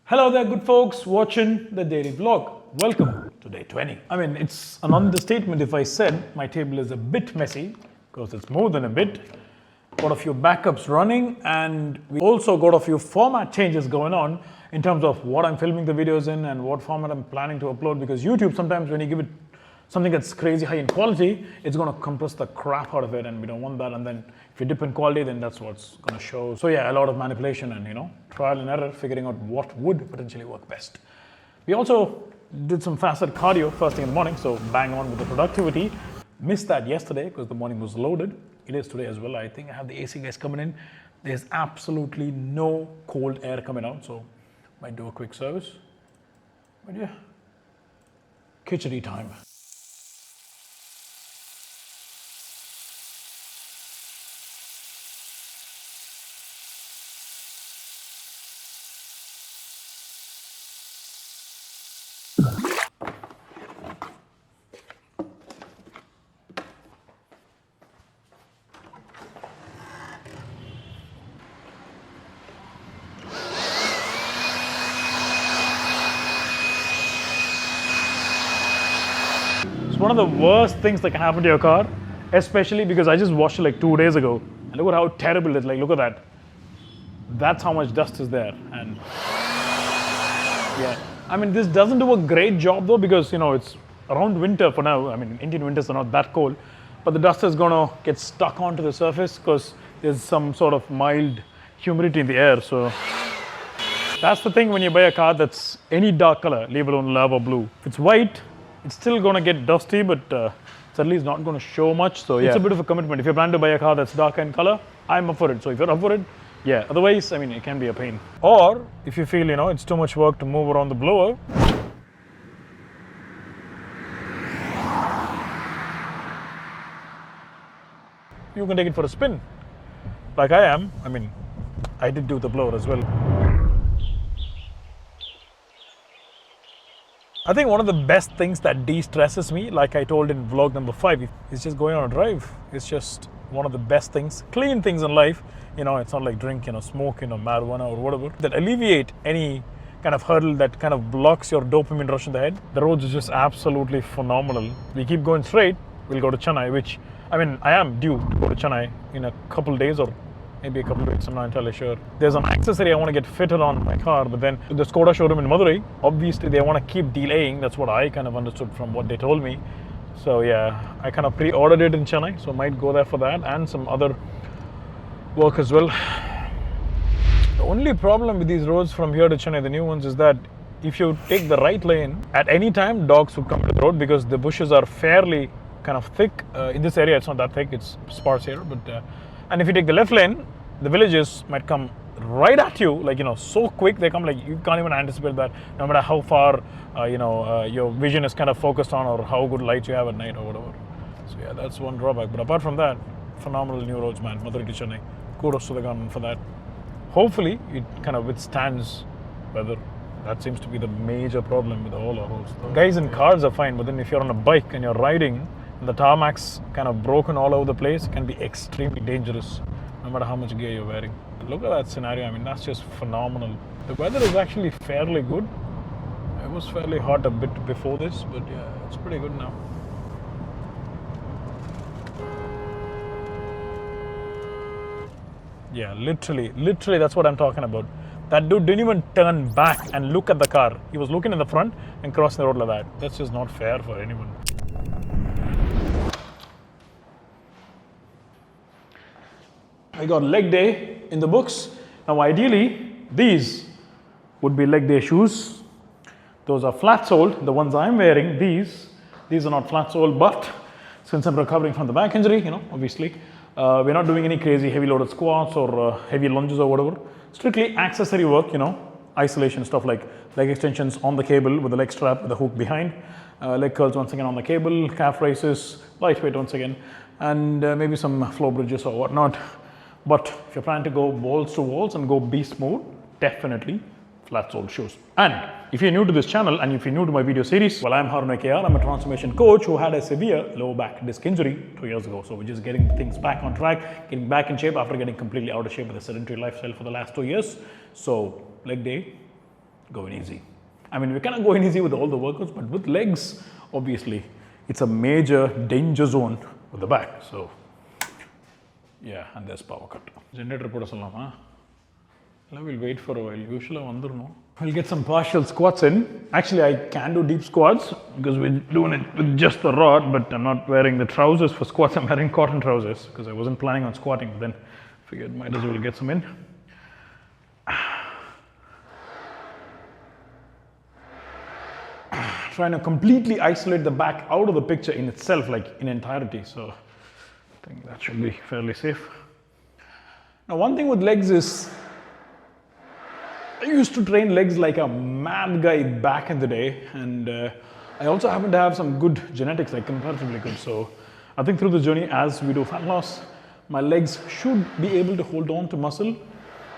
Hello there, good folks watching the daily vlog. Welcome to day 20. I mean, it's an understatement if I said my table is a bit messy, because it's more than a bit. Got a few backups running, and we also got a few format changes going on in terms of what I'm filming the videos in and what format I'm planning to upload, because YouTube, sometimes when you give it something that's crazy high in quality, it's going to compress the crap out of it, and we don't want that. And then if you dip in quality, then that's what's going to show. So yeah, a lot of manipulation and trial and error, figuring out what would potentially work best. We also did some facet cardio first thing in the morning, so bang on with the productivity. Missed that yesterday because the morning was loaded. It is today as well. I think I have the AC guys coming in. There's absolutely no cold air coming out, so might do a quick service. But yeah, kitchen time. It's one of the worst things that can happen to your car, especially because I just washed it like 2 days ago, and look at how terrible it is. Like, look at that. That's how much dust is there. And yeah, I mean, this doesn't do a great job though, because it's around winter for now. I mean, Indian winters are not that cold, but the dust is gonna get stuck onto the surface because there's some sort of mild humidity in the air. So that's the thing when you buy a car that's any dark color, leave alone lava blue. If it's white, it's still going to get dusty, but it's at least not going to show much. So yeah, it's a bit of a commitment. If you're planning to buy a car that's darker in color, I'm up for it. So if you're up for it, yeah. Otherwise, I mean, it can be a pain. Or if you feel, it's too much work to move around the blower, you can take it for a spin. Like I am. I mean, I did do the blower as well. I think one of the best things that de-stresses me, like I told in vlog number 5, is just going on a drive. It's just one of the best things, clean things in life. It's not like drink, smoke, marijuana or whatever, that alleviate any kind of hurdle that kind of blocks your dopamine rush in the head. The roads are just absolutely phenomenal. We keep going straight, we'll go to Chennai, which, I mean, I am due to go to Chennai in a couple of days or maybe a couple of weeks, I'm not entirely sure. There's an accessory I want to get fitted on my car, but then the Skoda showroom in Madurai, obviously they want to keep delaying. That's what I kind of understood from what they told me. So yeah, I kind of pre-ordered it in Chennai, so I might go there for that and some other work as well. The only problem with these roads from here to Chennai, the new ones, is that if you take the right lane, at any time dogs would come to the road because the bushes are fairly kind of thick. In this area, it's not that thick, it's sparse here, but and if you take the left lane, the villagers might come right at you, like, so quick. They come like you can't even anticipate that, no matter how far, your vision is kind of focused on or how good light you have at night or whatever. So yeah, that's one drawback. But apart from that, phenomenal new roads, man. Madurai to Chennai. Kudos to the government for that. Hopefully, it kind of withstands weather. That seems to be the major problem with all our roads. Guys in cars are fine, but then if you're on a bike and you're riding, and the tarmac's kind of broken all over the place, it can be extremely dangerous, no matter how much gear you're wearing. Look at that scenario. I mean, that's just phenomenal. The weather is actually fairly good. It was fairly hot a bit before this, but yeah, it's pretty good now. Yeah, literally, that's what I'm talking about. That dude didn't even turn back and look at the car. He was looking in the front and crossing the road like that. That's just not fair for anyone. I got leg day in the books. Now ideally, these would be leg day shoes. Those are flat soled. The ones I'm wearing, these are not flat soled, but since I'm recovering from the back injury, obviously, we're not doing any crazy heavy loaded squats or heavy lunges or whatever. Strictly accessory work, isolation stuff like leg extensions on the cable with the leg strap with the hook behind, leg curls once again on the cable, calf raises, lightweight once again, and maybe some floor bridges or whatnot. But if you're planning to go balls to walls and go beast mode, definitely flat soled shoes. And if you're new to this channel and if you're new to my video series, well, I'm Haroon. I'm a transformation coach who had a severe lower back disc injury 2 years ago. So we're just getting things back on track, getting back in shape after getting completely out of shape with a sedentary lifestyle for the last 2 years. So leg day, going easy. I mean, we cannot go in easy with all the workouts, but with legs, obviously, it's a major danger zone with the back. So, yeah, and there's power cut. Generator put us along, we'll wait for a while. Usually, we'll get some partial squats in. Actually, I can do deep squats because we're doing it with just the rod, but I'm not wearing the trousers for squats. I'm wearing cotton trousers because I wasn't planning on squatting, but then figured might as well get some in. Trying to completely isolate the back out of the picture in itself, like in entirety. So I think that should be fairly safe. Now, one thing with legs is, I used to train legs like a mad guy back in the day, and I also happen to have some good genetics, like comparatively good. So I think through the journey, as we do fat loss, my legs should be able to hold on to muscle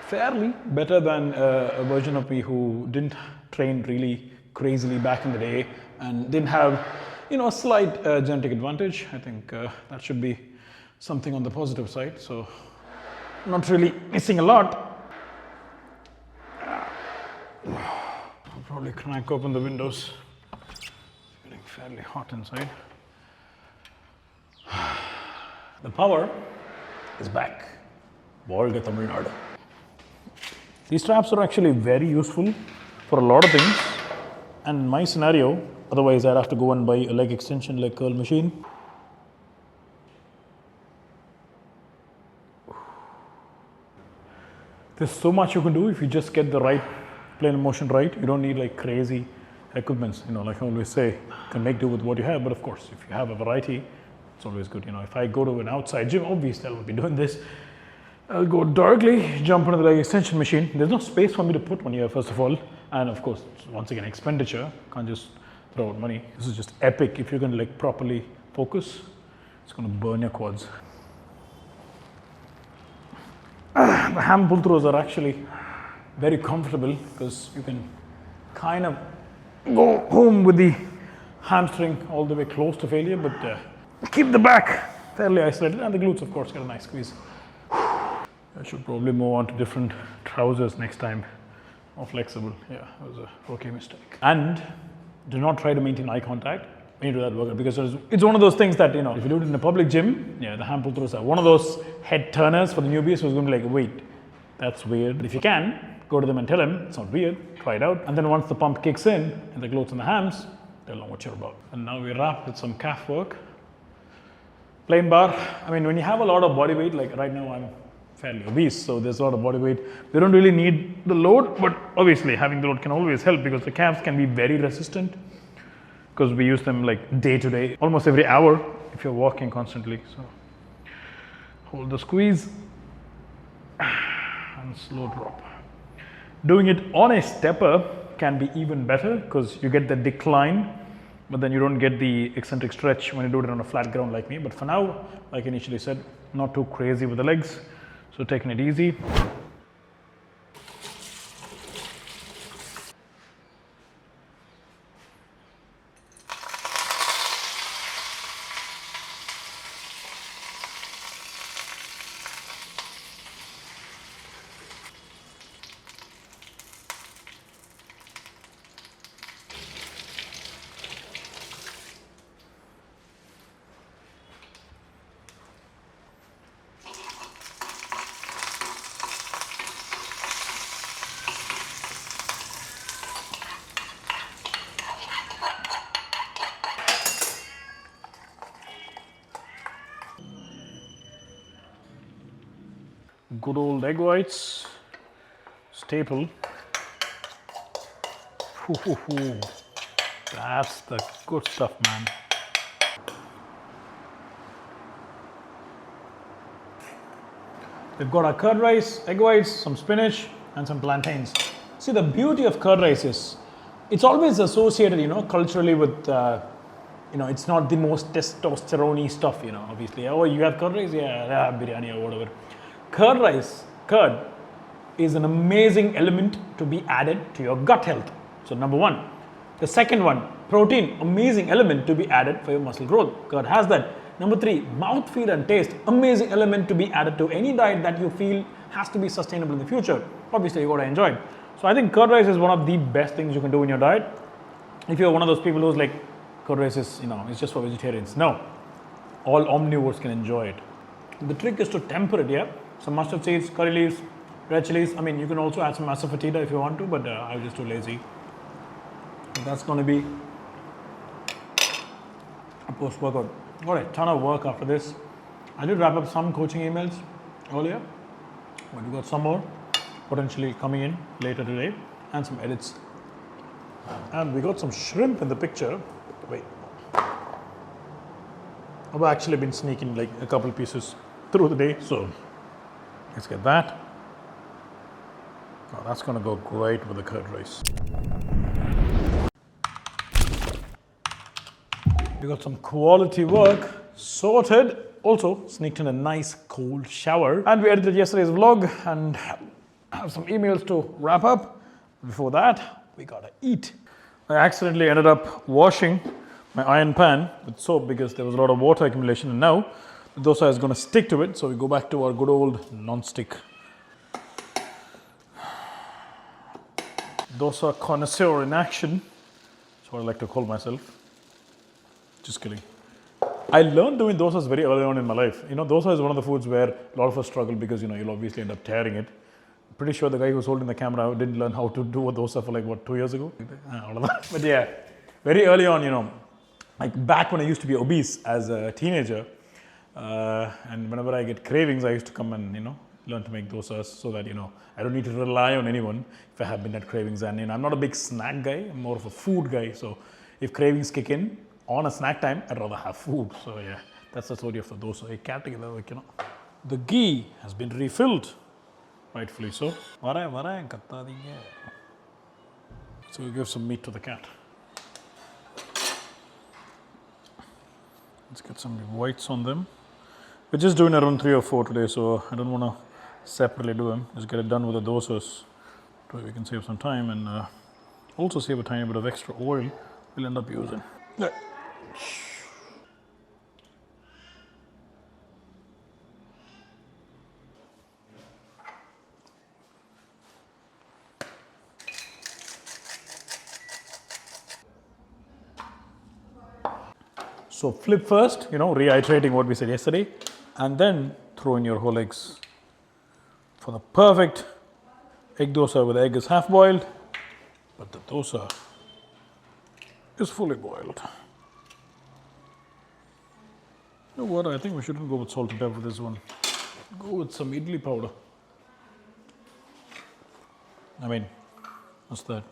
fairly better than a version of me who didn't train really crazily back in the day and didn't have, a slight genetic advantage. I think that should be something on the positive side. So not really missing a lot. I'll probably crank open the windows. It's getting fairly hot inside. The power is back. Volga Tamil Nadu. These straps are actually very useful for a lot of things. And in my scenario, otherwise I'd have to go and buy a leg extension, leg curl machine. There's so much you can do if you just get the right plane of motion right. You don't need like crazy equipments, like I always say, you can make do with what you have. But of course, if you have a variety, it's always good. If I go to an outside gym, obviously I will be doing this. I'll go directly, jump into the leg extension machine. There's no space for me to put one here, first of all. And of course, once again, expenditure. Can't just throw out money. This is just epic. If you're going to properly focus, it's going to burn your quads. The ham pull throws are actually very comfortable because you can kind of go home with the hamstring all the way close to failure, but keep the back fairly isolated, and the glutes, of course, get a nice squeeze. I should probably move on to different trousers next time. More flexible. Yeah, that was a rookie mistake. And do not try to maintain eye contact when you do that workout, because it's one of those things that, if you do it in a public gym, the hand pull throws are one of those head turners for the newbies who's going to be like, wait, that's weird. But if you can, go to them and tell them it's not weird, try it out. And then once the pump kicks in and the glutes and the hams, they'll know what you're about. And now we wrap with some calf work. Plain bar. I mean, when you have a lot of body weight, like right now I'm fairly obese, so there's a lot of body weight. We don't really need the load, but obviously having the load can always help because the calves can be very resistant because we use them like day to day, almost every hour if you're walking constantly. So hold the squeeze and slow drop. Doing it on a stepper can be even better because you get the decline, but then you don't get the eccentric stretch when you do it on a flat ground like me. But for now, like I initially said, not too crazy with the legs. So taking it easy. Good old egg whites, staple. That's the good stuff, man. We've got our curd rice, egg whites, some spinach, and some plantains. See, the beauty of curd rice is it's always associated, culturally with, it's not the most testosterone-y stuff, obviously. Oh, you have curd rice? Yeah, biryani or whatever. Curd is an amazing element to be added to your gut health. So number one. The second one, protein, amazing element to be added for your muscle growth. Curd has that. Number three, mouthfeel and taste, amazing element to be added to any diet that you feel has to be sustainable in the future. Obviously, you got to enjoy it. So I think curd rice is one of the best things you can do in your diet. If you're one of those people who's like, curd rice is, it's just for vegetarians. No, all omnivores can enjoy it. The trick is to temper it, yeah? Some mustard seeds, curry leaves, red chilies. I mean, you can also add some asafoetida if you want to, but I was just too lazy. And that's going to be a post-workout. Got a ton of work after this. I did wrap up some coaching emails earlier, but we got some more potentially coming in later today and some edits. And we got some shrimp in the picture. Wait. I've actually been sneaking like a couple pieces through the day, so let's get that. Oh, that's gonna go great with the curd rice. We got some quality work sorted. Also sneaked in a nice cold shower. And we edited yesterday's vlog and have some emails to wrap up. Before that, we gotta eat. I accidentally ended up washing my iron pan with soap because there was a lot of water accumulation, and now the dosa is going to stick to it, so we go back to our good old non-stick. Dosa connoisseur in action. That's what I like to call myself. Just kidding. I learned doing dosas very early on in my life. Dosa is one of the foods where a lot of us struggle because, you'll obviously end up tearing it. Pretty sure the guy who was holding the camera didn't learn how to do a dosa for like, 2 years ago? All of that. But yeah, very early on, like back when I used to be obese as a teenager, and whenever I get cravings, I used to come and, learn to make dosas so that, I don't need to rely on anyone if I have midnight cravings. And, I'm not a big snack guy, I'm more of a food guy. So if cravings kick in on a snack time, I'd rather have food. So yeah, that's the story of the dosa. The ghee has been refilled. Rightfully so. So we give some meat to the cat. Let's get some whites on them. We're just doing around 3 or 4 today, so I don't want to separately do them. Just get it done with the dosas so we can save some time and also save a tiny bit of extra oil we'll end up using. Yeah. So flip first, reiterating what we said yesterday, and then throw in your whole eggs for the perfect egg dosa where the egg is half boiled, but the dosa is fully boiled. You know what, I think we shouldn't go with salt and pepper for this one. Go with some idli powder. What's that?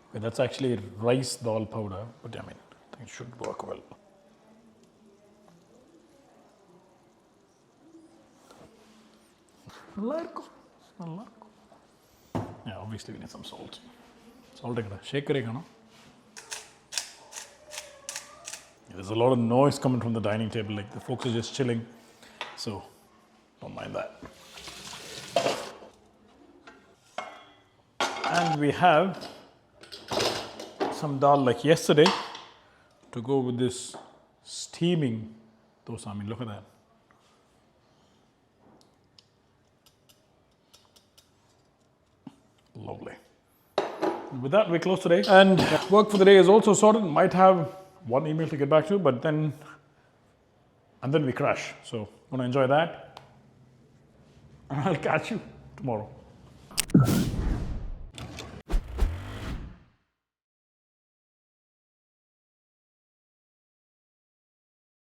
Okay, that's actually rice dal powder, but I think it should work well. Yeah, obviously we need some salt. Shaker. There's a lot of noise coming from the dining table, like the folks are just chilling. So don't mind that. And we have some dal like yesterday to go with this steaming dosa. Look at that. Lovely. With that, we're close today. And work for the day is also sorted. Might have one email to get back to, but then we crash. So, gonna enjoy that. I'll catch you tomorrow.